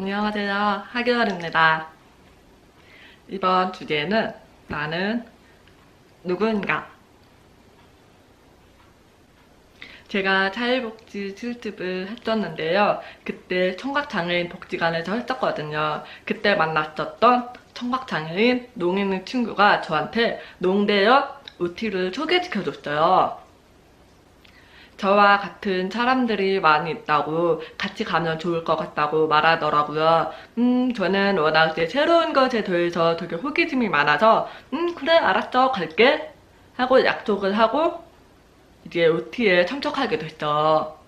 안녕하세요. 하계월입니다. 이번 주제는 나는 누구인가? 제가 사회복지 실습을 했었는데요. 그때 청각장애인 복지관에서 했었거든요. 그때 만났었던 청각장애인 농인 친구가 저한테 농대역 OT를 소개시켜줬어요. 저와 같은 사람들이 많이 있다고 같이 가면 좋을 것 같다고 말하더라고요. 저는 워낙 이제 새로운 것에 대해서 되게 호기심이 많아서 그래 알았어 갈게 하고 약속을 하고 이제 OT에 참석하게 됐죠.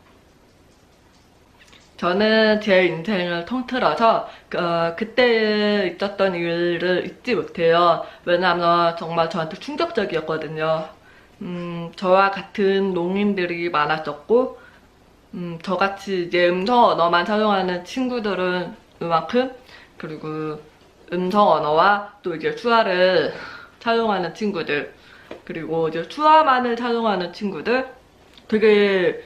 저는 제 인생을 통틀어서 그때 있었던 일을 잊지 못해요. 왜냐하면 정말 저한테 충격적이었거든요. 저와 같은 농인들이 많았었고, 저같이 이제 음성 언어만 사용하는 친구들은 이만큼, 그리고 음성 언어와 또 이제 수화를 사용하는 친구들, 그리고 이제 수화만을 사용하는 친구들, 되게,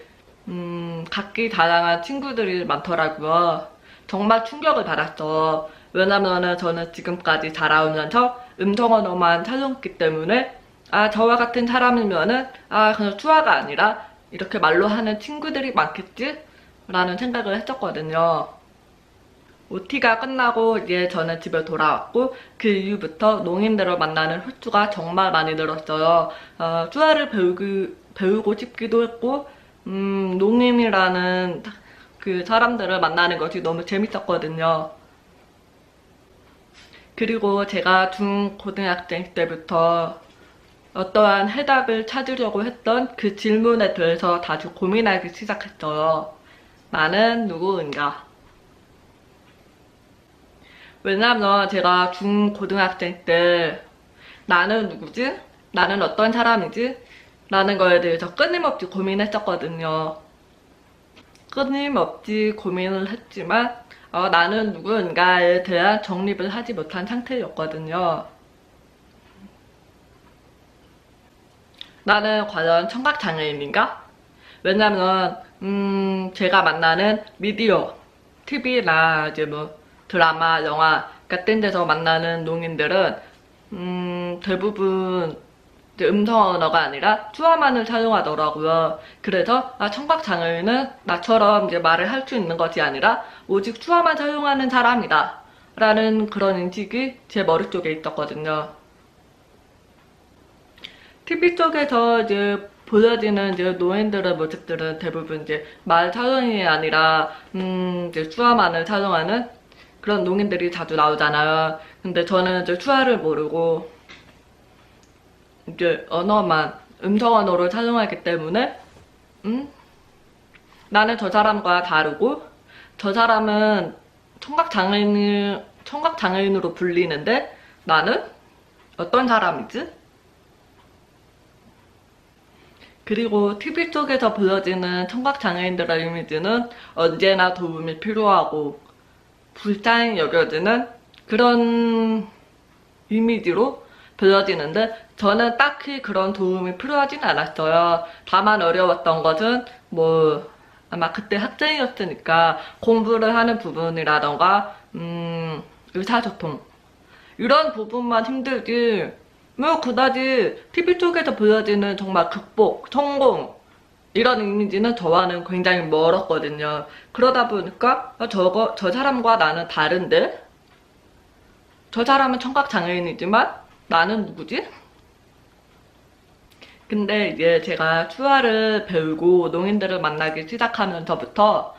각기 다양한 친구들이 많더라고요. 정말 충격을 받았어. 왜냐면은 저는 지금까지 자라오면서 음성 언어만 사용했기 때문에 저와 같은 사람이면은, 그냥 수화가 아니라, 이렇게 말로 하는 친구들이 많겠지? 라는 생각을 했었거든요. OT가 끝나고, 이제 저는 집에 돌아왔고, 그 이후부터 농인들을 만나는 횟수가 정말 많이 늘었어요. 수화를 배우고 싶기도 했고, 농인이라는 그 사람들을 만나는 것이 너무 재밌었거든요. 그리고 제가 중고등학생 때부터 어떠한 해답을 찾으려고 했던 그 질문에 대해서 다시 고민하기 시작했어요. 나는 누구인가? 왜냐면 제가 중고등학생 때 나는 누구지? 나는 어떤 사람이지? 라는 거에 대해서 끊임없이 고민했었거든요. 끊임없이 고민을 했지만 나는 누구인가에 대한 정립을 하지 못한 상태였거든요. 나는 과연 청각장애인인가? 왜냐면 제가 만나는 미디어, TV나 이제 뭐 드라마, 영화 같은 데서 만나는 농인들은 대부분 이제 음성 언어가 아니라 수화만을 사용하더라고요. 그래서 청각장애인은 나처럼 이제 말을 할 수 있는 것이 아니라 오직 수화만 사용하는 사람이다 라는 그런 인식이 제 머릿속에 있었거든요. TV 쪽에서 이제 보여지는 이제 노인들의 모습들은 대부분 이제 말 사용이 아니라 이제 수화만을 사용하는 그런 농인들이 자주 나오잖아요. 근데 저는 이제 수화를 모르고 이제 언어만 음성 언어를 사용하기 때문에 나는 저 사람과 다르고 저 사람은 청각장애인으로 불리는데 나는 어떤 사람이지? 그리고 TV 속에서 보여지는 청각장애인들의 이미지는 언제나 도움이 필요하고 불쌍히 여겨지는 그런 이미지로 보여지는데 저는 딱히 그런 도움이 필요하진 않았어요. 다만 어려웠던 것은 뭐 아마 그때 학생이었으니까 공부를 하는 부분이라던가 의사소통 이런 부분만 힘들지 뭐 그다지 TV 쪽에서 보여지는 정말 극복, 성공 이런 이미지는 저와는 굉장히 멀었거든요. 그러다 보니까 저 사람과 나는 다른데? 저 사람은 청각장애인이지만 나는 누구지? 근데 이제 제가 수화를 배우고 농인들을 만나기 시작하면서부터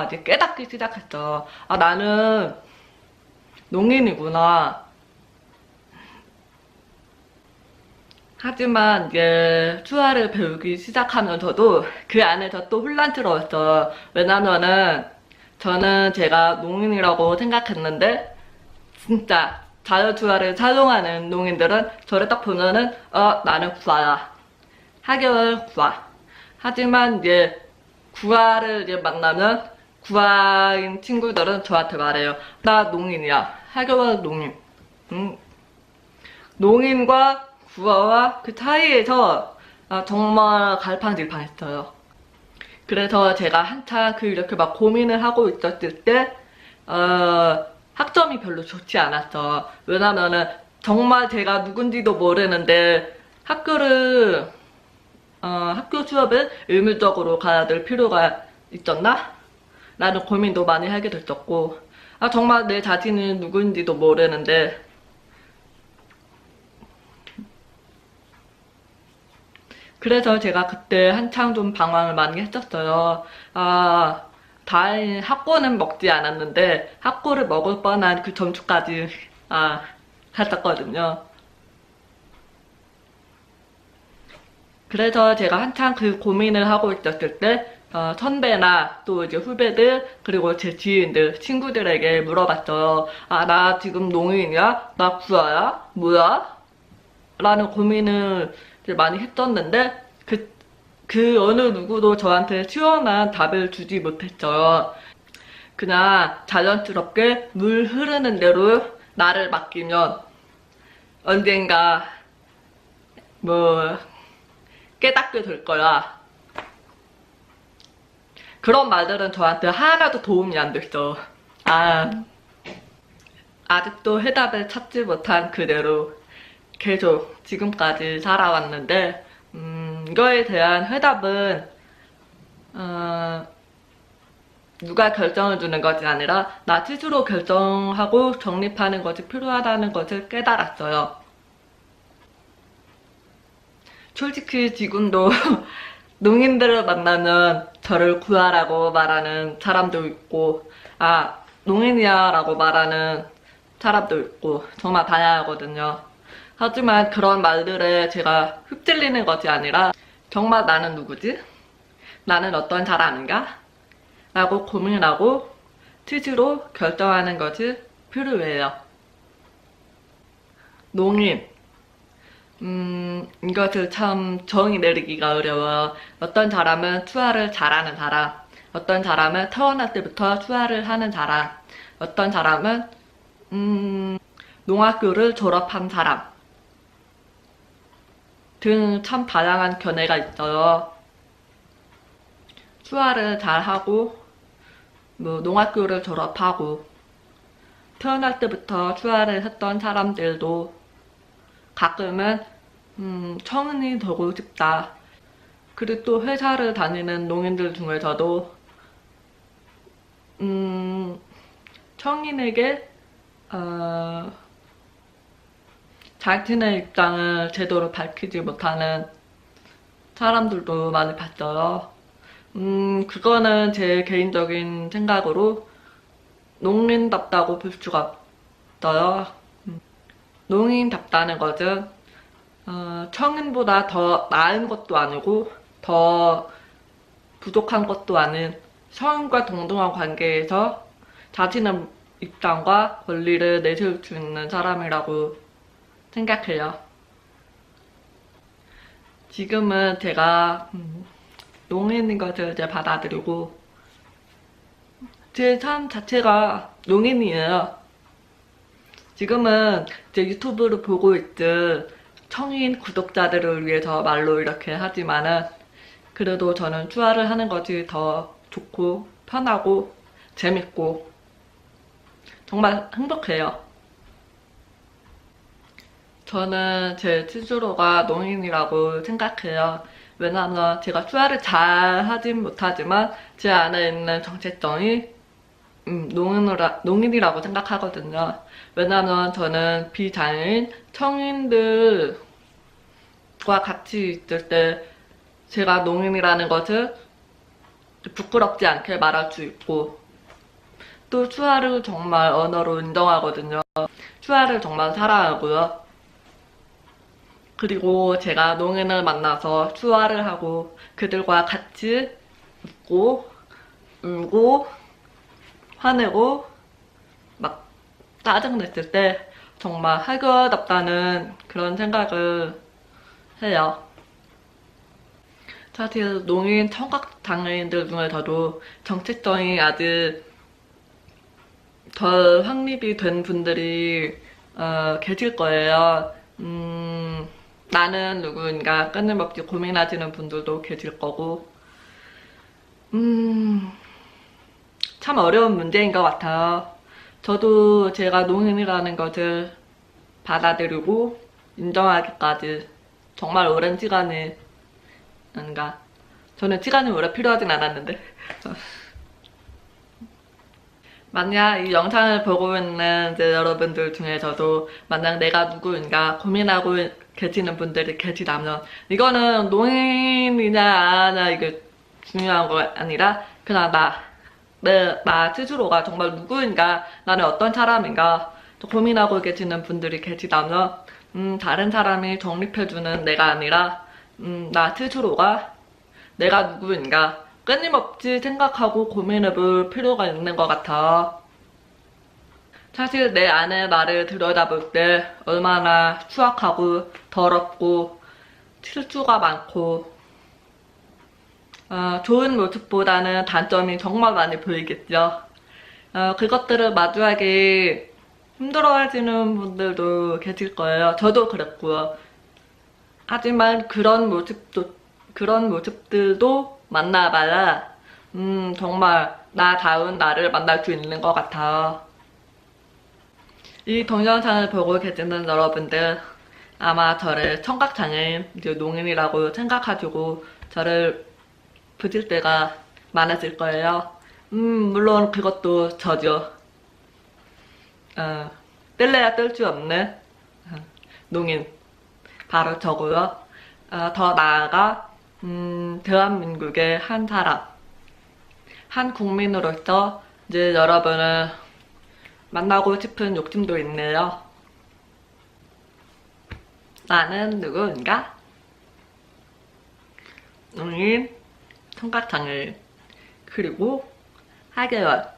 이제 깨닫기 시작했죠. 나는 농인이구나. 하지만 이제 수화를 배우기 시작하면서도 그 안에서 또 혼란스러웠어요. 왜냐면은 저는 제가 농인이라고 생각했는데 진짜 자유수화를 사용하는 농인들은 저를 딱 보면은 나는 구화야. 하계월 구화. 하지만 이제 구화를 이제 만나면 구화인 친구들은 저한테 말해요. 나 농인이야. 하계월 농인. 농인과 구화와 그 사이에서 정말 갈팡질팡했어요. 그래서 제가 한창 이렇게 막 고민을 하고 있었을 때 학점이 별로 좋지 않았어. 왜냐면은 정말 제가 누군지도 모르는데 학교 수업을 의무적으로 가야 될 필요가 있었나? 라는 고민도 많이 하게 됐었고, 정말 내 자신이 누군지도 모르는데, 그래서 제가 그때 한창 좀 방황을 많이 했었어요. 다행히 학고는 먹지 않았는데, 학고를 먹을 뻔한 그 전주까지, 갔었거든요. 그래서 제가 한창 그 고민을 하고 있었을 때, 선배나 또 이제 후배들, 그리고 제 지인들, 친구들에게 물어봤어요. 나 지금 농인이야? 나 구아야? 뭐야? 라는 고민을 이제 많이 했었는데, 그 어느 누구도 저한테 시원한 답을 주지 못했어요. 그냥 자연스럽게 물 흐르는 대로 나를 맡기면 언젠가 뭐 깨닫게 될 거야. 그런 말들은 저한테 하나도 도움이 안 됐어. 아직도 해답을 찾지 못한 그대로 계속 지금까지 살아왔는데, 이거에 대한 해답은, 누가 결정을 주는 것이 아니라 나 스스로 결정하고 정립하는 것이 필요하다는 것을 깨달았어요. 솔직히 지금도 농인들을 만나면 저를 구하라고 말하는 사람도 있고, 농인이야 라고 말하는 사람도 있고, 정말 다양하거든요. 하지만 그런 말들에 제가 휩쓸리는 것이 아니라, 정말 나는 누구지? 나는 어떤 사람인가? 라고 고민하고 스스로 결정하는 것이 필요해요. 농인. 이것을 참 정의 내리기가 어려워요. 어떤 사람은 투하를 잘하는 사람, 어떤 사람은 태어날 때부터 투하를 하는 사람, 어떤 사람은 농학교를 졸업한 사람 등 참 다양한 견해가 있어요. 투하를 잘하고 농학교를 졸업하고 태어날 때부터 투하를 했던 사람들도 가끔은 청인이 되고 싶다. 그리고 또 회사를 다니는 농인들 중에서도 청인에게 자신의 입장을 제대로 밝히지 못하는 사람들도 많이 봤어요. 그거는 제 개인적인 생각으로 농민답다고 볼 수가 없어요. 농인답다는 것은 청인보다 더 나은 것도 아니고 더 부족한 것도 아닌 성인과 동등한 관계에서 자신의 입장과 권리를 내세울 수 있는 사람이라고 생각해요. 지금은 제가 농인인 것을 이제 받아들이고 제 삶 자체가 농인이에요. 지금은 제 유튜브를 보고 있을 청인 구독자들을 위해서 말로 이렇게 하지만은 그래도 저는 투하를 하는 것이 더 좋고 편하고 재밌고 정말 행복해요. 저는 제 스스로가 농인이라고 생각해요. 왜냐하면 제가 투하를 잘 하진 못하지만 제 안에 있는 정체성이 농인이라고 생각하거든요. 왜냐하면 저는 비장애인 청인들과 같이 있을 때 제가 농인이라는 것을 부끄럽지 않게 말할 수 있고 또 투하를 정말 언어로 인정하거든요. 투하를 정말 사랑하고요. 그리고 제가 농인을 만나서 투하를 하고 그들과 같이 웃고 울고 화내고 막 짜증냈을 때 정말 할거답다는 그런 생각을 해요. 사실 농인 청각장애인들 중에서도 정체성이 아직 덜 확립이 된 분들이 계실 거예요. 나는 누구인가 끊임없이 고민하시는 분들도 계실 거고 참 어려운 문제인 것 같아요. 저도 제가 농인이라는 것을 받아들이고 인정하기까지 정말 오랜 시간이 아닌가. 저는 시간이 오래 필요하진 않았는데. 만약 이 영상을 보고 있는 이제 여러분들 중에서도 만약 내가 누구인가 고민하고 계시는 분들이 계시다면 이거는 농인이냐 아냐 이게 중요한 거 아니라 그냥 나 스스로가 정말 누구인가, 나는 어떤 사람인가 고민하고 계시는 분들이 계시다면 다른 사람이 정립해주는 내가 아니라 나 스스로가 내가 누구인가 끊임없이 생각하고 고민해볼 필요가 있는 것 같아. 사실 내 안에 나를 들여다볼 때 얼마나 추악하고 더럽고 실수가 많고 좋은 모습보다는 단점이 정말 많이 보이겠죠. 그것들을 마주하기 힘들어하시는 분들도 계실 거예요. 저도 그랬고요. 하지만 그런 모습들도 만나봐야 정말 나다운 나를 만날 수 있는 것 같아요. 이 동영상을 보고 계시는 여러분들 아마 저를 청각장애인, 농인이라고 생각하시고 저를 보실 때가 많았을 거예요. 물론 그것도 저죠. 뗄래야 뗄 수 없는 농인, 바로 저고요. 더 나아가 대한민국의 한 사람, 한 국민으로서 이제 여러분을 만나고 싶은 욕심도 있네요. 나는 누구인가? 농인, 청각장애인, 그리고 하계월.